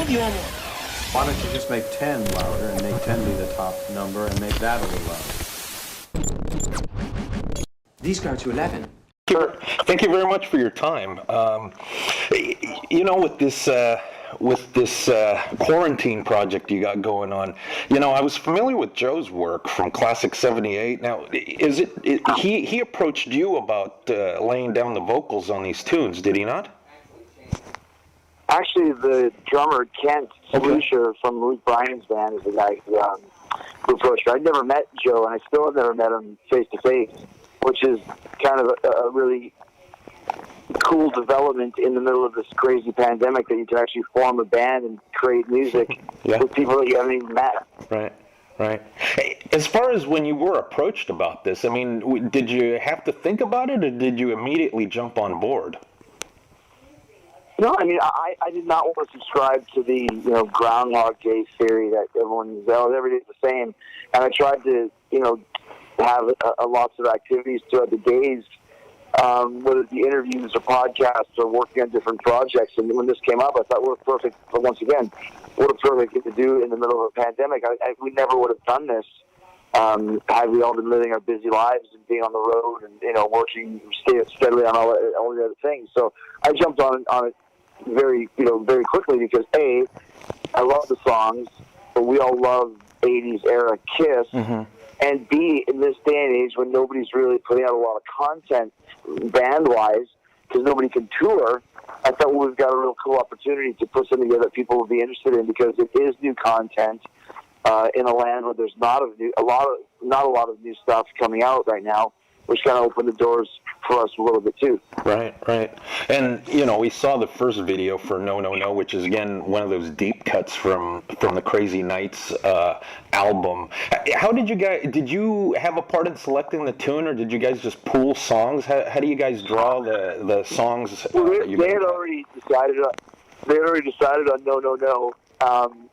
love you, Omar. Why don't you just make 10 louder and make 10 be the top number and make that a little louder? These go to 11. Sure. Thank you very much for your time. With this quarantine project you got going on, I was familiar with Joe's work from Classic 78. Now, he approached you about laying down the vocals on these tunes, did he not? Actually, the drummer, Kent Slusher from Luke Bryan's band, is the guy who approached me. I'd never met Joe, and I still have never met him face-to-face, which is kind of a really cool development in the middle of this crazy pandemic, that you can actually form a band and create music with people that you haven't even met. Right. Hey, as far as when you were approached about this, I mean, did you have to think about it, or did you immediately jump on board? No, I mean, I did not want to subscribe to the Groundhog Day theory that every day is the same, and I tried to have lots of activities throughout the days, whether it be interviews or podcasts or working on different projects. And when this came up, I thought, what a perfect thing to do in the middle of a pandemic. We never would have done this had we all been living our busy lives and being on the road and working steadily on all the other things. So I jumped on it very quickly because A, I love the songs, but we all love 80s era Kiss. Mm-hmm. And B, in this day and age when nobody's really putting out a lot of content band-wise because nobody can tour, I thought we've got a real cool opportunity to put something together that people will be interested in, because it is new content in a land where there's not a lot of new stuff coming out right now, which kind of opened the doors for us a little bit too. Right. And, we saw the first video for No No No, which is, again, one of those deep cuts from the Crazy Nights album. How did you have a part in selecting the tune, or did you guys just pool songs? How do you guys draw the songs? Well, they had already decided on No No No.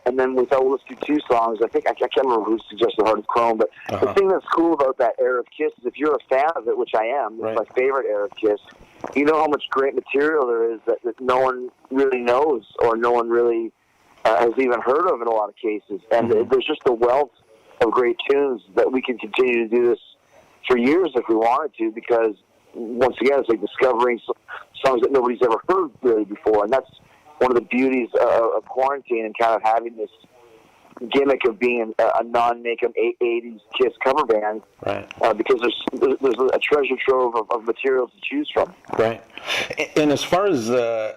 And then we thought, well, let's do two songs. I can't remember who suggested Heart of Chrome, but the thing that's cool about that era of Kiss is if you're a fan of it, which I am, it's my favorite era of Kiss, you know how much great material there is that no one really knows, or no one really has even heard of in a lot of cases. And there's just a wealth of great tunes that we can continue to do this for years if we wanted to, because, once again, it's like discovering songs that nobody's ever heard really before. And that's one of the beauties of quarantine, and kind of having this gimmick of being a non-makeup 80s Kiss cover band, right? Because there's a treasure trove of materials to choose from. Right. And as far as the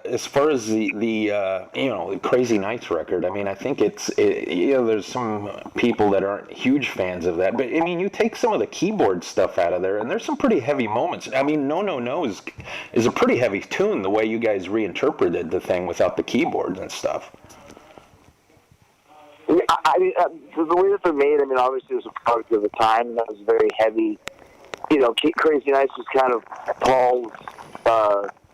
Crazy Nights record, I mean, I think there's some people that aren't huge fans of that, but I mean, you take some of the keyboard stuff out of there, and there's some pretty heavy moments. I mean, No No No is a pretty heavy tune, the way you guys reinterpreted the thing without the keyboards and stuff. I mean, the way that they're made, I mean, obviously it was a product of the time, and that was very heavy. Crazy Nights was kind of Paul's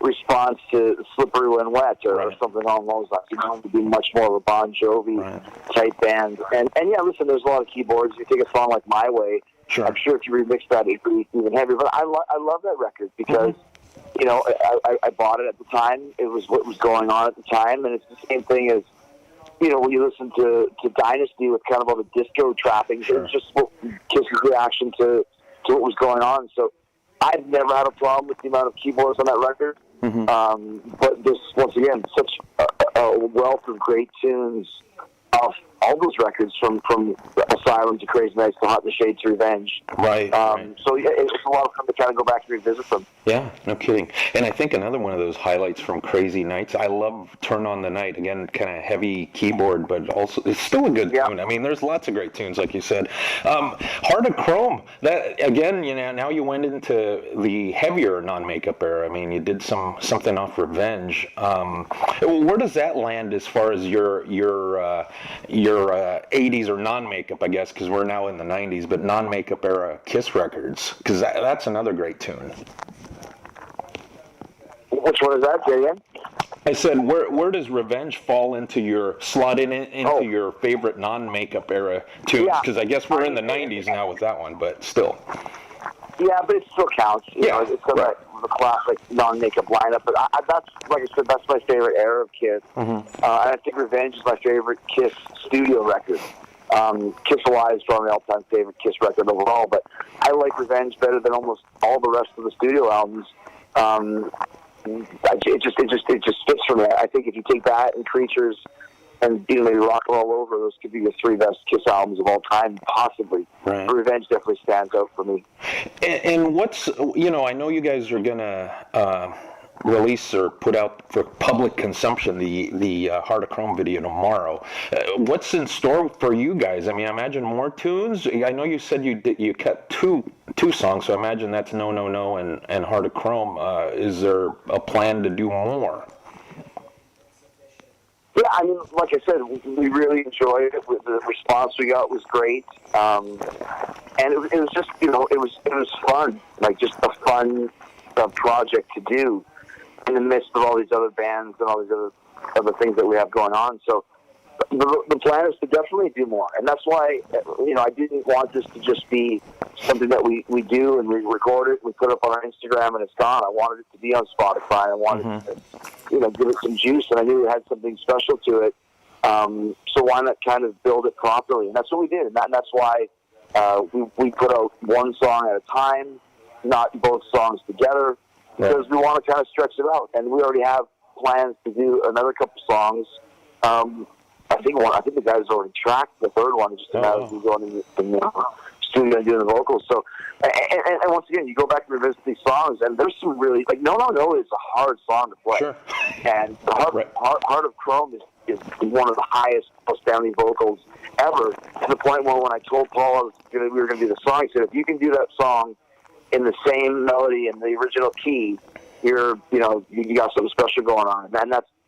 response to Slippery When Wet, or something along those lines. To be much more of a Bon Jovi type band. And yeah, listen, there's a lot of keyboards. You take a song like My Way, sure. I'm sure if you remix that, it'd be even heavier. But I love that record because, I bought it at the time. It was what was going on at the time, and it's the same thing as, when you listen to Dynasty with kind of all the disco trappings, sure. It's just Kiss's reaction to what was going on. So I've never had a problem with the amount of keyboards on that record. Mm-hmm. But this, once again, such a wealth of great tunes off all those records from Asylum to Crazy Nights to Hot in the Shade to Revenge. Right. So yeah, it's a lot of fun to kind of go back and revisit them. Yeah, no kidding. And I think another one of those highlights from Crazy Nights, I love Turn on the Night. Again, kind of heavy keyboard, but also it's still a good tune. I mean, there's lots of great tunes, like you said. Heart of Chrome, that again, now you went into the heavier non-makeup era. I mean, you did something off Revenge. Where does that land as far as your 80s or non-makeup, I guess, because we're now in the 90s, but non-makeup era Kiss records, because that's another great tune. Which one is that, Jay? I said, where does Revenge fall into your your favorite non-makeup era tunes? Because I guess we're in the 90s now with that one, but still. Yeah, but it still counts. It's got of a classic non-makeup lineup, but that's, like I said, that's my favorite era of Kiss. And I think Revenge is my favorite Kiss studio record. Kiss Alive is probably my all-time favorite Kiss record overall, but I like Revenge better than almost all the rest of the studio albums. It just fits for me. I think if you take that and Creatures and maybe Rock and Roll Over, those could be the three best Kiss albums of all time, possibly. Right. Revenge definitely stands out for me. And what's, I know you guys are going to release or put out for public consumption the Heart of Chrome video tomorrow. What's in store for you guys? I mean, I imagine more tunes. I know you said you cut two songs, so I imagine that's No No No and Heart of Chrome. Is there a plan to do more? Yeah, I mean, like I said, we really enjoyed it. The response we got was great, and it was just, it was fun, like just a fun project to do in the midst of all these other bands and all these other things that we have going on. So the plan is to definitely do more, and that's why I didn't want this to just be something that we do and we record it, we put it up on our Instagram, and it's gone. I wanted it to be on Spotify. I wanted to give it some juice, and I knew it had something special to it. So why not kind of build it properly? And that's what we did, and that's why we put out one song at a time, not both songs together, because we want to kind of stretch it out. And we already have plans to do another couple songs. I think the guys already tracked the third one. Just a matter of you going in the studio and doing the vocals. So, and once again, you go back and revisit these songs, and there's some really, like, No No No is a hard song to play. Sure. And the Heart of Chrome is one of the highest, most sounding vocals ever, to the point where when I told Paul we were going to do the song, he said, if you can do that song in the same melody and the original key, you got something special going on.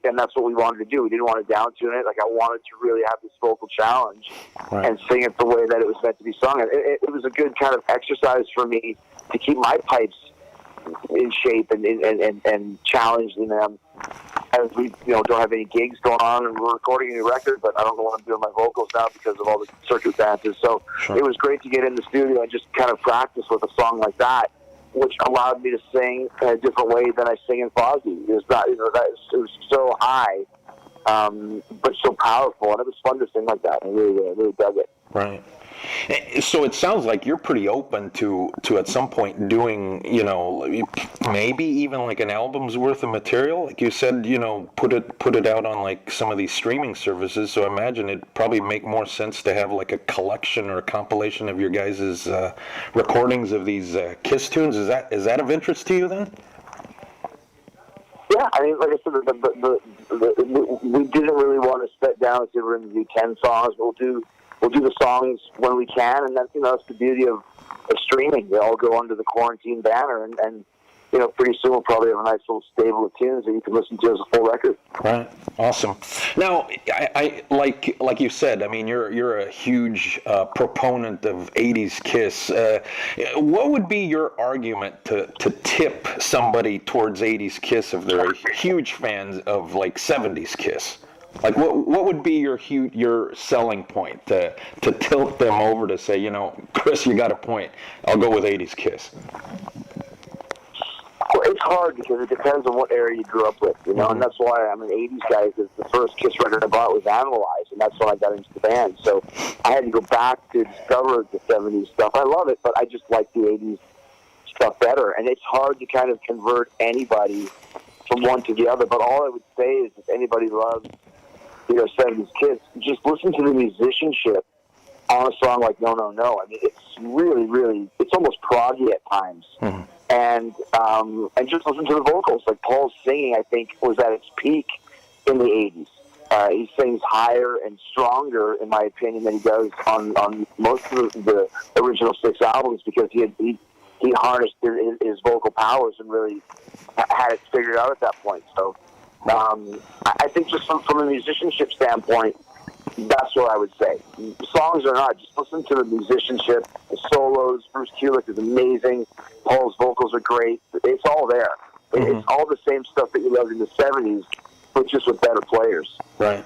And that's what we wanted to do. We didn't want to down-tune it. Like, I wanted to really have this vocal challenge and sing it the way that it was meant to be sung. It was a good kind of exercise for me to keep my pipes in shape and challenging them as we don't have any gigs going on, and we're recording a new record, but I don't know what I'm doing my vocals now because of all the circumstances. So it was great to get in the studio and just kind of practice with a song like that, which allowed me to sing in a different way than I sing in Fozzy. It was so high, but so powerful, and it was fun to sing like that. I really dug it. Right. So it sounds like you're pretty open to at some point doing, maybe even like an album's worth of material. Like you said, put it out on like some of these streaming services. So I imagine it'd probably make more sense to have like a collection or a compilation of your guys' recordings of these Kiss tunes. Is that of interest to you then? Yeah, I mean, like I said, we didn't really want to sit down and say we're going to do 10 songs. We'll do the songs when we can, and that's the beauty of streaming. They all go under the Kuarantine banner, and pretty soon we'll probably have a nice little stable of tunes that you can listen to as a full record. Right. Awesome. Now, I like you said, I mean, you're a huge proponent of 80s Kiss. What would be your argument to tip somebody towards 80s Kiss if they're huge fans of like 70s Kiss? Like, what would be your selling point to tilt them over to say, Chris, you got a point. I'll go with 80s Kiss. Well, it's hard because it depends on what era you grew up with, and that's why I'm an 80s guy, because the first Kiss record I bought was Animalize, and that's when I got into the band. So I had to go back to discover the 70s stuff. I love it, but I just like the 80s stuff better. And it's hard to kind of convert anybody from one to the other. But all I would say is if anybody loves 70s Kiss, just listen to the musicianship on a song like No No No. I mean, it's really, really, it's almost proggy at times. And just listen to the vocals. Like, Paul's singing, I think, was at its peak in the 80s. He sings higher and stronger, in my opinion, than he does on most of the original 6 albums, because he harnessed his vocal powers and really had it figured out at that point. So I think just from a musicianship standpoint, that's what I would say. Songs or not, just listen to the musicianship, the solos. Bruce Kulick is amazing. Paul's vocals are great. It's all there. It's all the same stuff that you loved in the 70s, but just with better players. Right.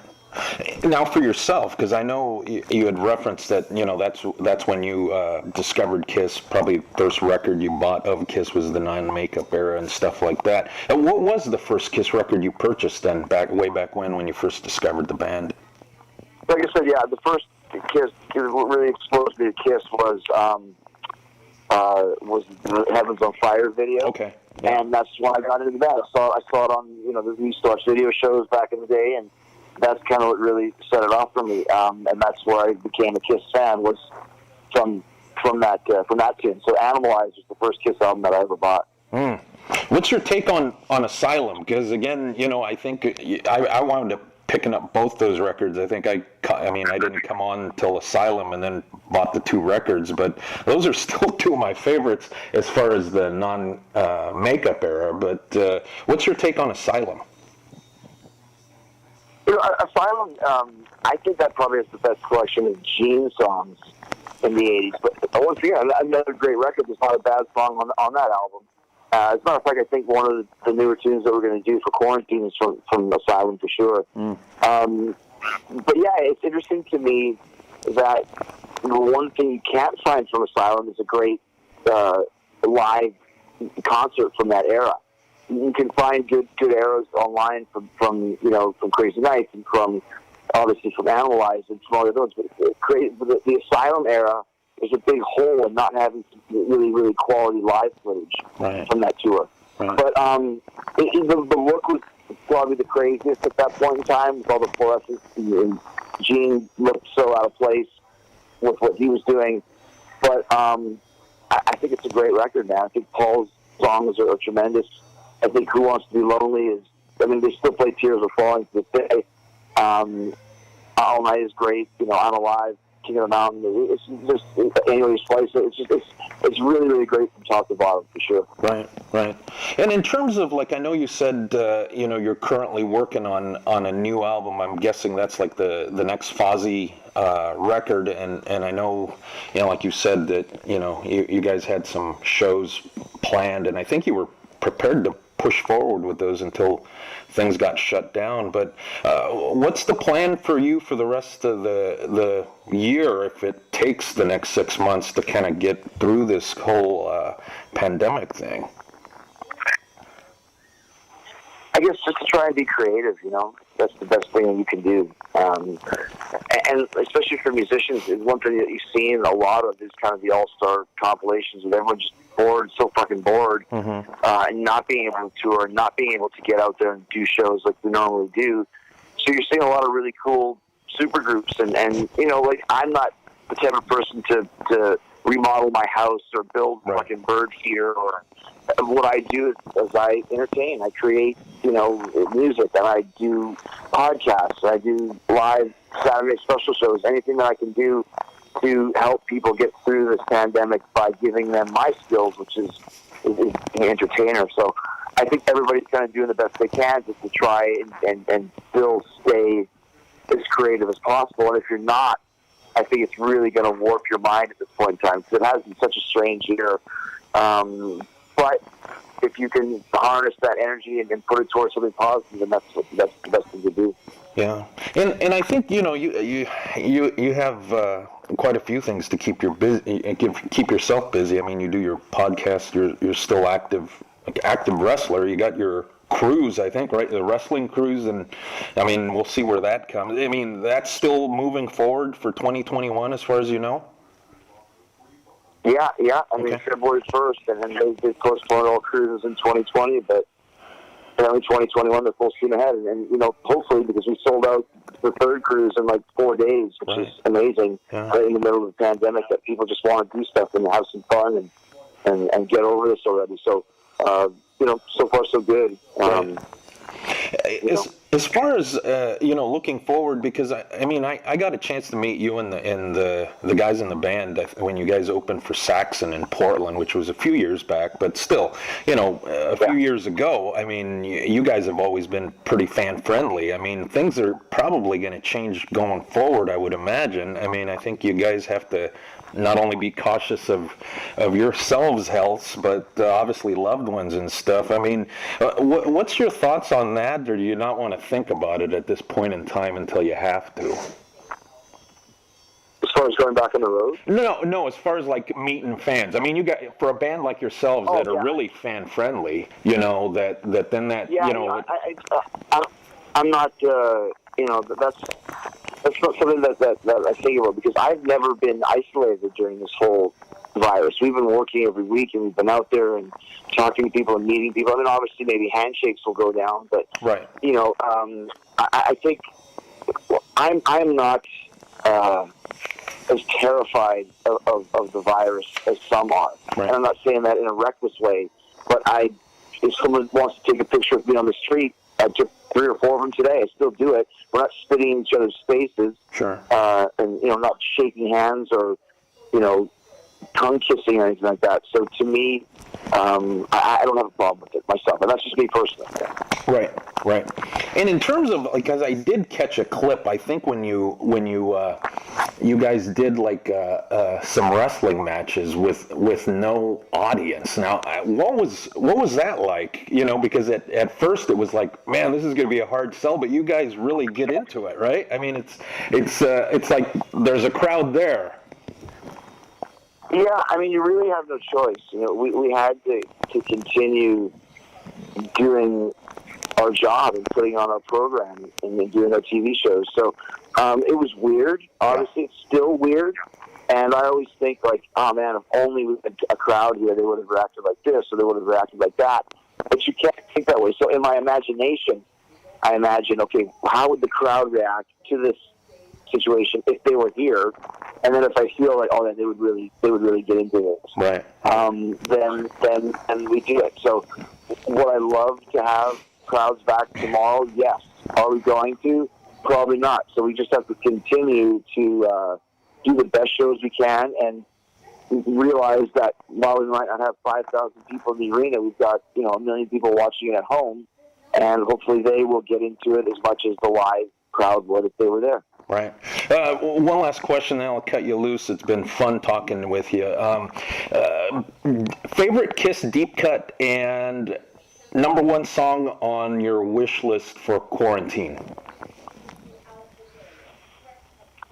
Now for yourself, because I know you had referenced that, that's when you discovered Kiss. Probably first record you bought of Kiss was the non-makeup era and stuff like that. And what was the first Kiss record you purchased then, way back when you first discovered the band? Like I said, yeah, the first Kiss, what really exposed me to Kiss was the Heavens on Fire video. Okay. Yeah. And that's when I got into the band. I saw it on, we used to watch video shows back in the day, and that's kind of what really set it off for me. And that's where I became a Kiss fan, was from that tune. So Animalize was the first Kiss album that I ever bought. Mm. What's your take on Asylum? Because again, I think I wound up picking up both those records. I think I didn't come on till Asylum and then bought the two records, but those are still two of my favorites as far as the non-makeup era. But what's your take on Asylum? Asylum, I think that probably is the best collection of Gene songs in the 80s. But once again, another great record. There's not a bad song on that album. As a matter of fact, I think one of the newer tunes that we're going to do for Quarantine is from Asylum for sure. Mm. But yeah, it's interesting to me that the one thing you can't find from Asylum is a great live concert from that era. You can find good eras online from Crazy Nights and from obviously from Animalize and from all the others. But the Asylum era is a big hole in not having really, really quality live footage from that tour. Right. But the look was probably the craziest at that point in time with all the fluorescence, and Gene looked so out of place with what he was doing. But I think it's a great record, man. I think Paul's songs are tremendous. I think Who Wants to Be Lonely they still play Tears Are Falling to this day. All Night is great. I'm Alive, King of the Mountain. It's just Annually Splice. It's really, really great from top to bottom, for sure. Right. And in terms of, I know you said, you're currently working on a new album. I'm guessing that's like the next Fozzy record. And I know, like you said, that, you guys had some shows planned, and I think you were prepared to push forward with those until things got shut down. But what's the plan for you for the rest of the year, if it takes the next 6 months to kind of get through this whole pandemic thing? I guess just to try and be creative, that's the best thing you can do. And especially for musicians, one thing that you've seen a lot of is kind of the all-star compilations with everyone just bored, so fucking bored, and not being able to tour, not being able to get out there and do shows like we normally do. So you're seeing a lot of really cool super groups, and I'm not the type of person to remodel my house or build fucking bird feeder. Or what I do is I entertain, I create music, and I do podcasts, I do live Saturday special shows, anything that I can do to help people get through this pandemic by giving them my skills, which is being an entertainer. So I think everybody's kind of doing the best they can just to try and still stay as creative as possible. And if you're not, I think it's really going to warp your mind at this point in time, because it has been such a strange year. But if you can harness that energy and put it towards something positive, then that's the best thing to do. Yeah, and I think you have quite a few things to keep keep yourself busy. I mean, you do your podcast. You're still active wrestler. You got your cruise, I think, right? The wrestling cruise, and I mean, we'll see where that comes. I mean, that's still moving forward for 2021, as far as you know. Yeah. I mean, February 1st, and then they postponed all cruises in 2020, but apparently 2021 they're full steam ahead, and hopefully, because we sold out the third cruise in 4 days, which is amazing. Right in the middle of the pandemic, that people just want to do stuff and have some fun and get over this already. So so far so good. As far as looking forward, because I got a chance to meet you and the guys in the band when you guys opened for Saxon in Portland, which was a few years back, but still, a few years ago. I mean, you guys have always been pretty fan friendly. I mean, things are probably going to change going forward, I would imagine. I mean, I think you guys have to not only be cautious of yourselves' health, but obviously loved ones and stuff. I mean, what's your thoughts on that, or do you not want to think about it at this point in time until you have to? As far as going back on the road? No. As far as like meeting fans, I mean, you got for a band like yourselves that are really fan friendly, you know, that then that yeah, you know. I'm not. That's not something that I think about, because I've never been isolated during this whole virus. We've been working every week, and we've been out there and talking to people and meeting people. I mean, obviously, maybe handshakes will go down, but right. I think I'm not as terrified of the virus as some are. Right. And I'm not saying that in a reckless way, but if someone wants to take a picture of me on the street, I took 3 or 4 of them today. I still do it. We're not spitting in each other's faces. Sure. And not shaking hands or, tongue kissing or anything like that. So to me, I don't have a problem with it myself, and that's just me personally. Right. And in terms of, like, as I did catch a clip, I think when you guys did like some wrestling matches with no audience. Now, what was that like? Because at first it was like, man, this is going to be a hard sell, but you guys really get into it, right? I mean, it's like there's a crowd there. Yeah, I mean, you really have no choice. We had to continue doing our job and putting on our program and doing our TV shows. So it was weird. Obviously, it's still weird. And I always think, like, oh, man, if only we had a crowd here, they would have reacted like this or they would have reacted like that. But you can't think that way. So in my imagination, I imagine, okay, how would the crowd react to this situation if they were here? And then if I feel like, then they would really get into this. Right. Then we do it. So would I love to have crowds back tomorrow? Yes. Are we going to? Probably not. So we just have to continue to do the best shows we can and realize that while we might not have 5,000 people in the arena, we've got 1 million people watching it at home, and hopefully they will get into it as much as the live crowd would if they were there. Right. One last question, then I'll cut you loose. It's been fun talking with you. Favorite Kiss deep cut and number 1 song on your wish list for Kuarantine?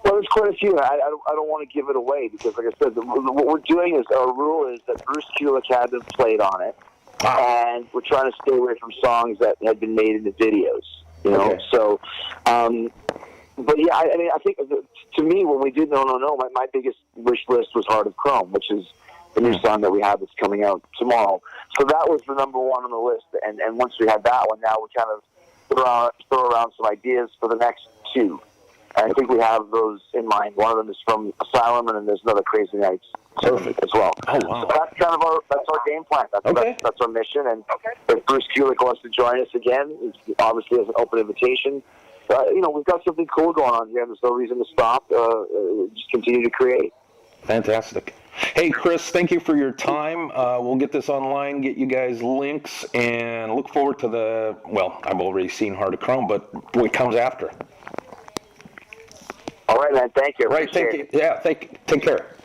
Well, there's quite a few. I don't want to give it away because, like I said, what we're doing is our rule is that Bruce Kulick hadn't played on it, and we're trying to stay away from songs that had been made into videos. Okay. So. But yeah, I mean, I think to me, when we did No, my biggest wish list was Heart of Chrome, which is the new song that we have that's coming out tomorrow. So that was the number 1 on the list. And once we had that one, now we kind of throw around some ideas for the next 2. And I think we have those in mind. One of them is from Asylum, and then there's another Crazy Nights as well. Oh, wow. So that's kind of our game plan. That's our mission. And if Bruce Kulick wants to join us again, it's obviously has an open invitation. We've got something cool going on here, and there's no reason to stop. Just continue to create. Fantastic. Hey, Chris, thank you for your time. We'll get this online, get you guys links, and look forward to I've already seen Heart of Chrome, but what comes after. All right, man. Thank you. Right, thank you. Yeah, take care.